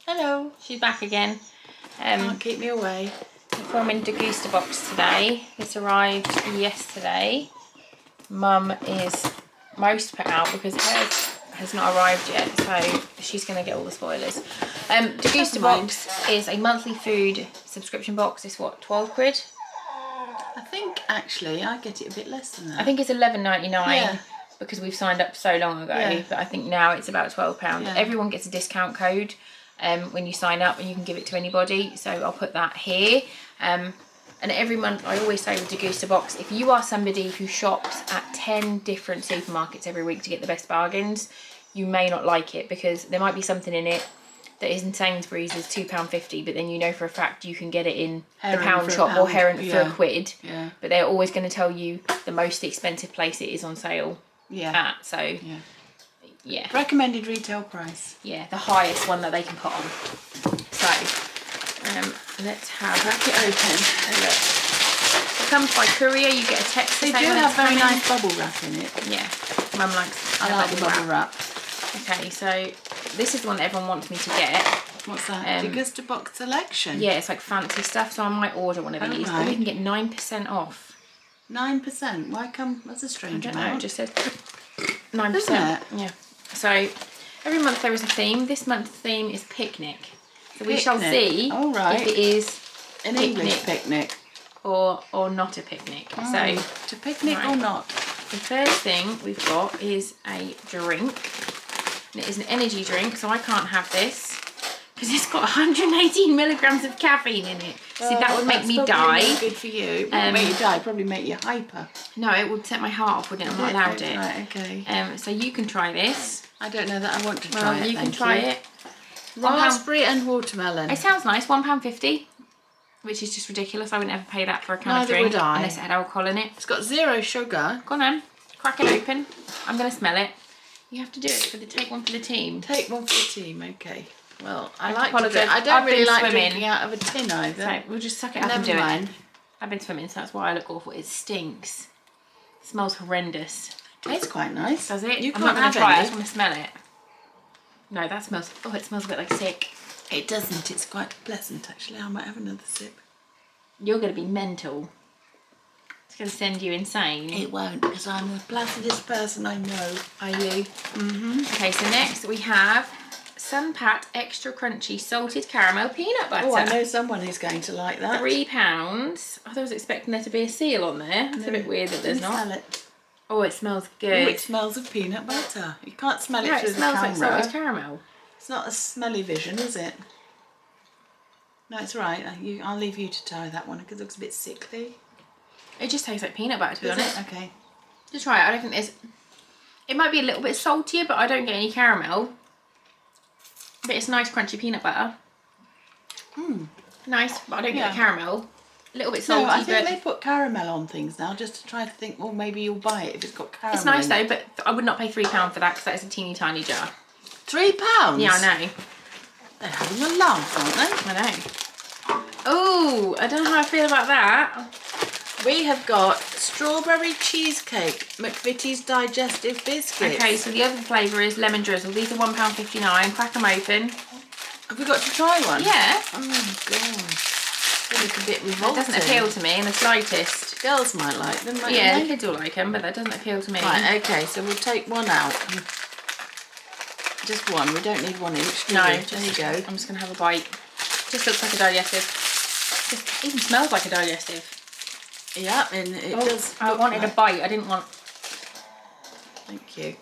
Hello. She's back again. Can't keep me away. We're filming Degustabox today. This arrived yesterday. Mum is most put out because hers has not arrived yet, so she's going to get all the spoilers. Degustabox is a monthly food subscription box. It's what, 12 quid? I think actually I get it a bit less than that. I think it's $11.99. Yeah. Because we've signed up so long ago, Yeah. but I think now it's about £12. Yeah. Everyone gets a discount code when you sign up, and you can give it to anybody, so I'll put that here. And every month I always say with Degustabox, if you are somebody who shops at 10 different supermarkets every week to get the best bargains, you may not like it, because there might be something in it that is in Sainsbury's is £2.50, but then you know for a fact you can get it in the pound shop or Heron for a quid. Yeah. But they're always going to tell you the most expensive place it is on sale. Yeah. Yeah. Recommended retail price. Yeah, the highest one that they can put on. So, let's have Crack it open. a look. It comes by courier. You get a text. They do have very nice bubble wrap in it. Yeah, Mum likes. I like the bubble wrap. Okay, so this is the one that everyone wants me to get. What's that? Degustabox selection. Yeah, it's like fancy stuff, so I might order one of these. Right. Or we can get 9% off. 9%. Why come? That's a strange amount. I don't know. It just says 9%. Doesn't it? Yeah. So every month there is a theme. This month's theme is picnic. So we shall see if it is an English picnic or not a picnic. So to picnic or not. The first thing we've got is a drink. And it is an energy drink, so I can't have this because it's got 118 milligrams of caffeine in it. See, that would make me die. Really good for you. It wouldn't make you die. Probably make you hyper. No, it would set my heart off, wouldn't it? I'm not allowed it. Right, okay. So you can try this. I don't know that I want to try it. You can try it. Raspberry and watermelon. It sounds nice. £1.50, which is just ridiculous. I wouldn't ever pay that for a can of drink unless it had alcohol in it. It's got 0 sugar. Go on then. Crack it open. I'm going to smell it. You have to do it. Take one for the team. Take one for the team, okay. Well, I don't I've really like swimming. drinking out of a tin either. So we'll just suck it up and do it. I've been swimming, so that's why I look awful. It stinks. It smells horrendous. Tastes quite nice. Does it? You I'm not going can't to try it. I have just want to smell it. No, that smells... Oh, it smells a bit like sick. It doesn't. It's quite pleasant, actually. I might have another sip. You're going to be mental. It's going to send you insane. It won't, because I'm the placidest person I know. Are you? Mm-hmm. Okay, so next we have Sunpat Extra Crunchy Salted Caramel Peanut Butter. Oh, I know someone who's going to like that. £3. I was expecting there to be a seal on there. It's a bit weird that there's not. Smell it. Oh, it smells good. Oh, it smells of peanut butter. You can't smell it through the camera. It smells like salted caramel. It's not a smelly vision, is it? No, it's right. I'll leave you to try that one because it looks a bit sickly. It just tastes like peanut butter, to be honest. Okay. Just try it. I don't think there's... It might be a little bit saltier, but I don't get any caramel. But it's nice crunchy peanut butter. Nice, but I don't get the caramel. A little bit salty, no, I think they put caramel on things now just to try to think, well, maybe you'll buy it if it's got caramel. It's nice though, but I would not pay £3 for that because that is a teeny tiny jar. £3? Yeah, I know. They're having a laugh, aren't they? I know. Oh, I don't know how I feel about that. We have got strawberry cheesecake, Mcvities digestive biscuits. Okay, so the other flavour is lemon drizzle. These are £1.59. Crack them open. Have we got to try one? Yeah. Oh, God. They look a bit revolting. That doesn't appeal to me in the slightest. Girls might like them, mightn't Yeah, they? the kids will like them, but that doesn't appeal to me. Right, okay, so we'll take one out. Just one. We don't need one each. No, there you go. I'm just going to have a bite. Just looks like a digestive. Just even smells like a digestive. Yeah, and it does. I wanted a bite. I didn't want... Thank you.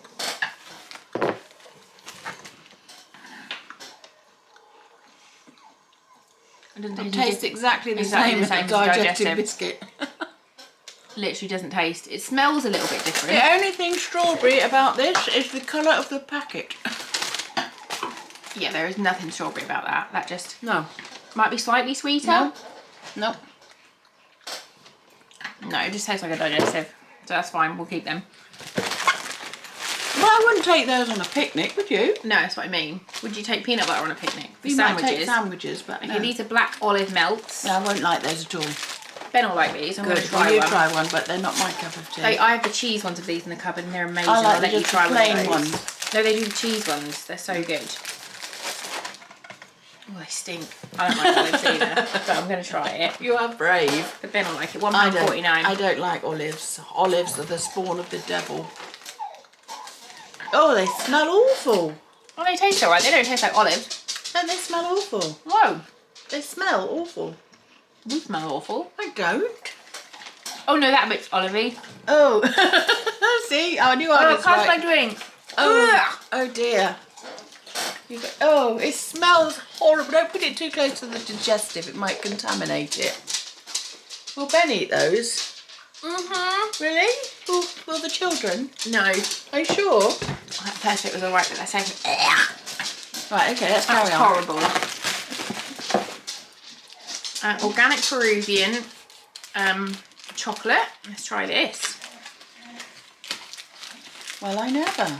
It tastes exactly the same as a digestive biscuit. Literally doesn't taste. It smells a little bit different. The only thing strawberry about this is the colour of the packet. Yeah, there is nothing strawberry about that. That just... No. Might be slightly sweeter. No. No. No, it just tastes like a digestive. So that's fine. We'll keep them. Well, I wouldn't take those on a picnic, would you? No, that's what I mean. Would you take peanut butter on a picnic? For You sandwiches? might take sandwiches, but Okay, these are black olive melts. No, I won't like those at all. Ben will like these. I'm going to try well, you one. try one, but they're not my cup of tea. I have the cheese ones of these in the cupboard and they're amazing. I like I'll let you just try the one of plain those. ones. No, they do the cheese ones. They're so good. Oh, they stink. I don't like olives either, but I'm going to try it. You are brave. But Ben will like it. £1.49. I don't like olives. Olives are the spawn of the devil. Oh, they smell awful. Oh, they taste alright. They don't taste like olives. Don't they smell awful? Whoa. They smell awful. We smell awful. I don't. Oh no, that bit's olivey. Oh. See, I knew I Oh, was past right. my drink. Oh, oh dear. Oh, it smells horrible. Don't put it too close to the digestive. It might contaminate it. Will Ben eat those? Mm-hmm. Really? Will the children? No. Are you sure? Oh, that first bit was alright, but that second... Right, okay, let's carry That's on. horrible. Organic Peruvian chocolate. Let's try this. Well, I never.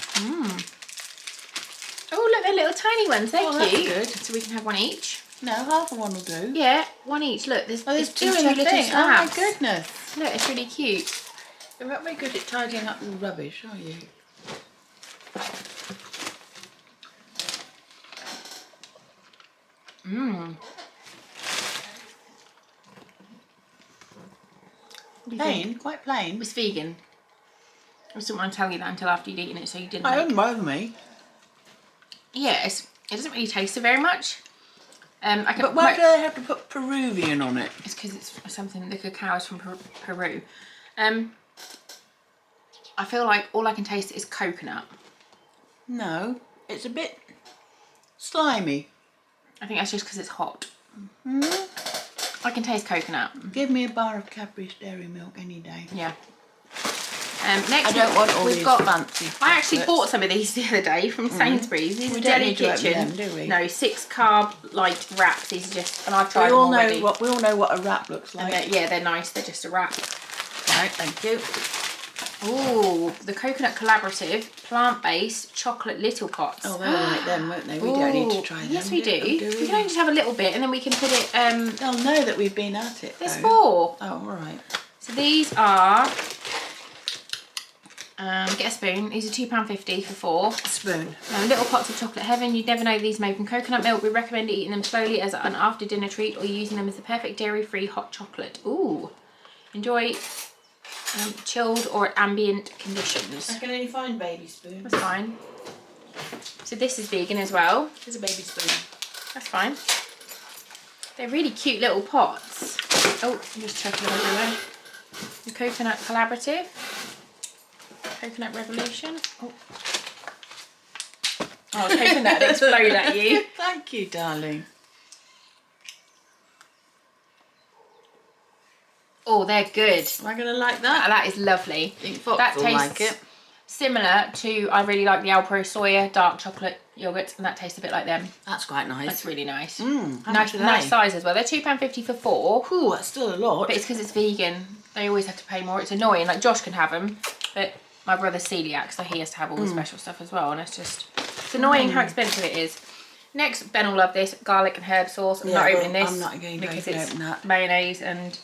Oh, look, they're little tiny ones. They're Oh, that's cute. good. So we can have one each. No, half of one will do. Yeah, one each. Look, there's Two little in a thing. Oh my slabs. goodness. Look, it's really cute. You're not very good at tidying up the rubbish, are you? Plain, quite plain. It was vegan. I just didn't want to tell you that until after you'd eaten it, so you didn't. I don't bother me. Yeah, it doesn't really taste it very much. But why do they have to put Peruvian on it? It's because it's something, the cacao is from Peru. I feel like all I can taste is coconut. No, it's a bit slimy. I think that's just because it's hot. I can taste coconut. Give me a bar of Cadbury's Dairy Milk any day. Yeah. Next, I don't want all we've these got fancy I actually chocolates. bought some of these the other day from Sainsbury's. These We are don't Deli need to open Kitchen. them, do we? No, 6 carb light wraps. These are just, and I've tried We them all already. know what a wrap looks And like. yeah, they're nice. They're just a wrap. Right, thank you. Ooh, the Coconut Collaborative plant-based chocolate little pots. Oh, they'll like them, won't they? We don't need to try them. Yes, we do. Do We can only just have a little bit, and then we can put it. They'll know that we've been at it. There's though. 4. Oh, all right. So these are. Get a spoon. These are £2.50 for 4. Spoon. Little pots of chocolate heaven. You'd never know these made from coconut milk. We recommend eating them slowly as an after dinner treat or using them as the perfect dairy-free hot chocolate. Ooh. Enjoy chilled or at ambient conditions. I can only find baby spoon. That's fine. So this is vegan as well. Here's a baby spoon. That's fine. They're really cute little pots. Oh, I'm just chucking them everywhere. The Coconut Collaborative. Coconut Revolution. Oh, I was hoping that'd explode at you. Thank you, darling. Oh, they're good. Am I going to like that? That is lovely. I think Fox That will tastes like it. similar to, I really like the Alpro Soya dark chocolate yogurts, and that tastes a bit like them. That's quite nice. That's really nice. How much Nice, are they? nice size as well. They're £2.50 for 4. Ooh, that's still a lot. But it's because it's vegan. They always have to pay more. It's annoying. Like Josh can have them, but my brother's celiac, so he has to have all the special stuff as well. And it's annoying how expensive it is. Next, Ben will love this garlic and herb sauce. I'm not opening this. I'm not going to because open it's that. mayonnaise and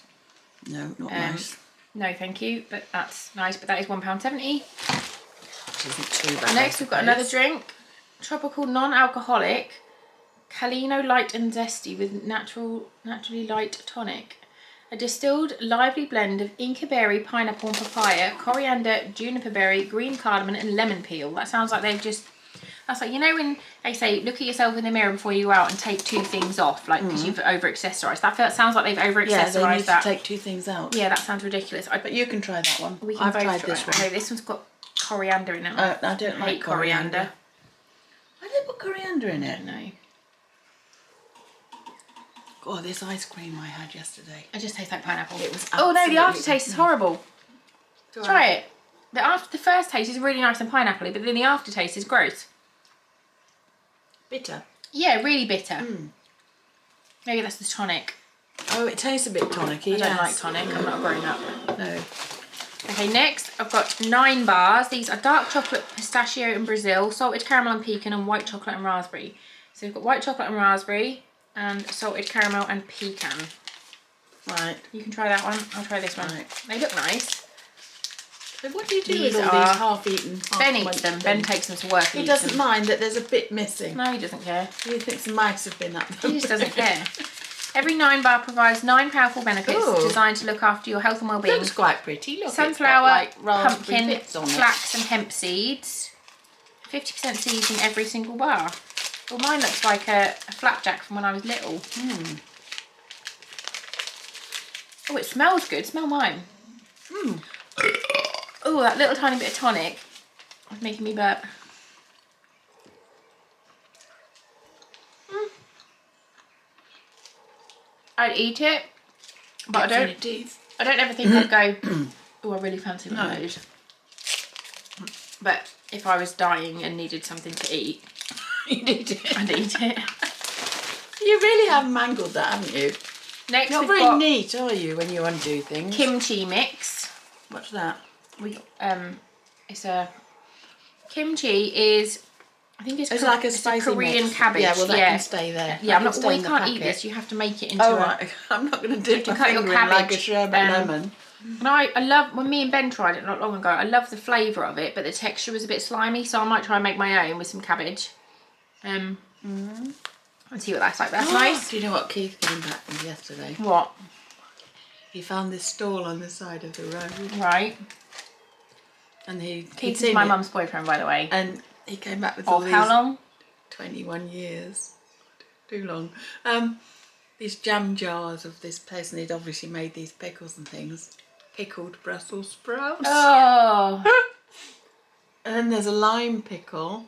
No, not nice. no, thank you. But that's nice. But that is £1.70. Which isn't too bad. Next, we've got another drink, tropical non-alcoholic, Calino light and zesty with naturally light tonic. A distilled, lively blend of Inca berry, pineapple and papaya, coriander, juniper berry, green cardamom and lemon peel. That sounds like they've just... That's like, you know when they say, look at yourself in the mirror before you go out and take 2 things off, like, because you've over-accessorised. That sounds like they've over-accessorised Yeah, they need that. to take 2 things out. Yeah, that sounds ridiculous. But you can try that one. We can I've both tried try this it. one. Okay, this one's got coriander in it. I don't like hate coriander. Why did they put coriander in I it? don't know. God, this ice cream I had yesterday. It just tastes like pineapple. It was oh no, the absolutely aftertaste is horrible. It's Try it. The first taste is really nice and pineapple-y, but then the aftertaste is gross. Bitter. Yeah, really bitter. Maybe that's the tonic. Oh, it tastes a bit tonic-y. I don't like tonic. I'm not a grown-up. No. Okay, next I've got 9 bars. These are dark chocolate, pistachio and Brazil, salted caramel and pecan, and white chocolate and raspberry. So we've got white chocolate and raspberry, and salted caramel and pecan. Right. You can try that one. I'll try this one. Right. They look nice. So what do you do These with all are- these half-eaten? Ben eats them. Ben takes them to work. He and eats doesn't them. mind that there's a bit missing. No, he doesn't care. He thinks the mice have been up. He just doesn't care. Every 9 bar provides 9 powerful benefits Ooh. designed to look after your health and well-being. Looks quite pretty. Look, Sunflower, it's got, like, raspberry pumpkin, bits on it. flax and hemp seeds. 50% seeds in every single bar. Well, mine looks like a flapjack from when I was little. Oh, it smells good. Smell mine. Oh, that little tiny bit of tonic was making me burp. I'd eat it, but I don't ever think I'd go, oh, I really fancy one of those. But if I was dying and needed something to eat, You'd eat it. I'd eat it. You really have mangled that, haven't you? Next, Not we've very got neat, are you, when you undo things? kimchi mix. What's that? It's a kimchi is, I think it's Like a it's spicy Korean mix. cabbage. Yeah, well, that can stay there. Yeah, I'm That not. can Well, stay you in the can't eat packet. this. You have to make it into. Oh, a, right. I'm not going to dip to my cut your finger in like a cabbage, sherbet lemon. And I love, when me and Ben tried it not long ago, I love the flavour of it, but the texture was a bit slimy, so I might try and make my own with some cabbage. And see what that's like. That's nice. Do you know what Keith came back with yesterday? What? He found this stall on the side of the road. Right. And Keith is my mum's boyfriend, by the way. And he came back with all these... How long? 21 years. Too long. These jam jars of this place, and he'd obviously made these pickles and things. Pickled Brussels sprouts. Oh. And then there's a lime pickle.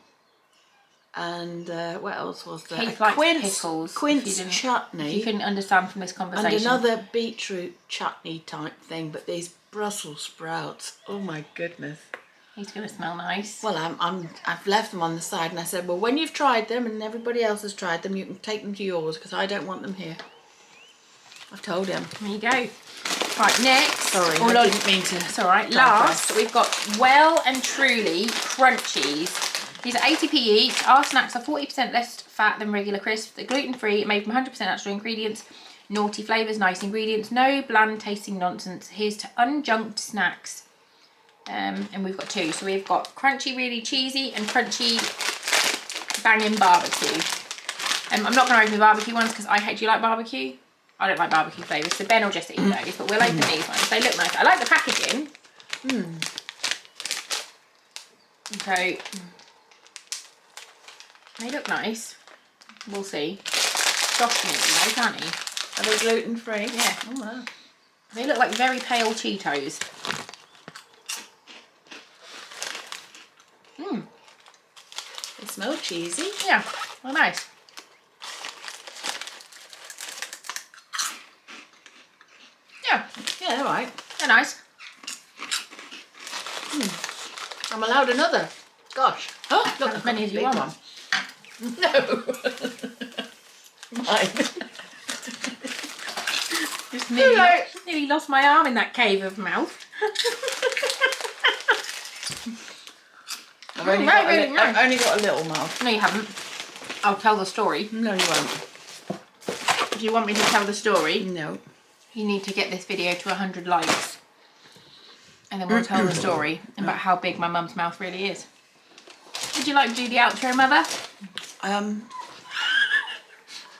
And what else was there? Keith A likes quince, pickles, quince if you chutney. You couldn't understand from this conversation. And another beetroot chutney type thing, but these Brussels sprouts. Oh my goodness. He's going to smell nice. Well, I've left them on the side, and I said, well, when you've tried them and everybody else has tried them, you can take them to yours, because I don't want them here. I've told him. There you go. Right, next. Sorry, I didn't mean to. It's all right. digress. Last, we've got Well and Truly Crunchies. These are 80p each. Our snacks are 40% less fat than regular crisps. They're gluten-free, made from 100% natural ingredients. Naughty flavours, nice ingredients. No bland tasting nonsense. Here's to unjunked snacks. And we've got 2. So we've got crunchy, really cheesy, and crunchy banging barbecue. I'm not going to open the barbecue ones because I hate. Do you like barbecue? I don't like barbecue flavours, so Ben will just eat those. But we'll open these ones. They look nice. I like the packaging. Okay. They look nice. We'll see. Josh can eat them, can't he? Are they gluten-free? Yeah. Oh, wow. They look like very pale Cheetos. They smell cheesy. Yeah, they're nice. Yeah, Yeah, all right. they're nice. I'm allowed another. Gosh. Oh, look, As many as you big want. one. No. Mine. Just nearly lost my arm in that cave of mouth. I've only got a little mouth. No, you haven't. I'll tell the story. No, you won't. If you want me to tell the story, No. you need to get this video to 100 likes. And then we'll tell the story about how big my mum's mouth really is. Would you like to do the outro, Mother?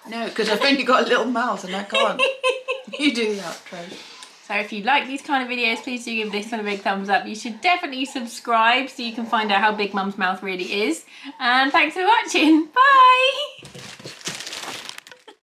No, because I've only got a little mouth and I can't. You do the outro. So if you like these kind of videos, please do give this one a big thumbs up. You should definitely subscribe so you can find out how big Mum's mouth really is. And thanks for watching. Bye!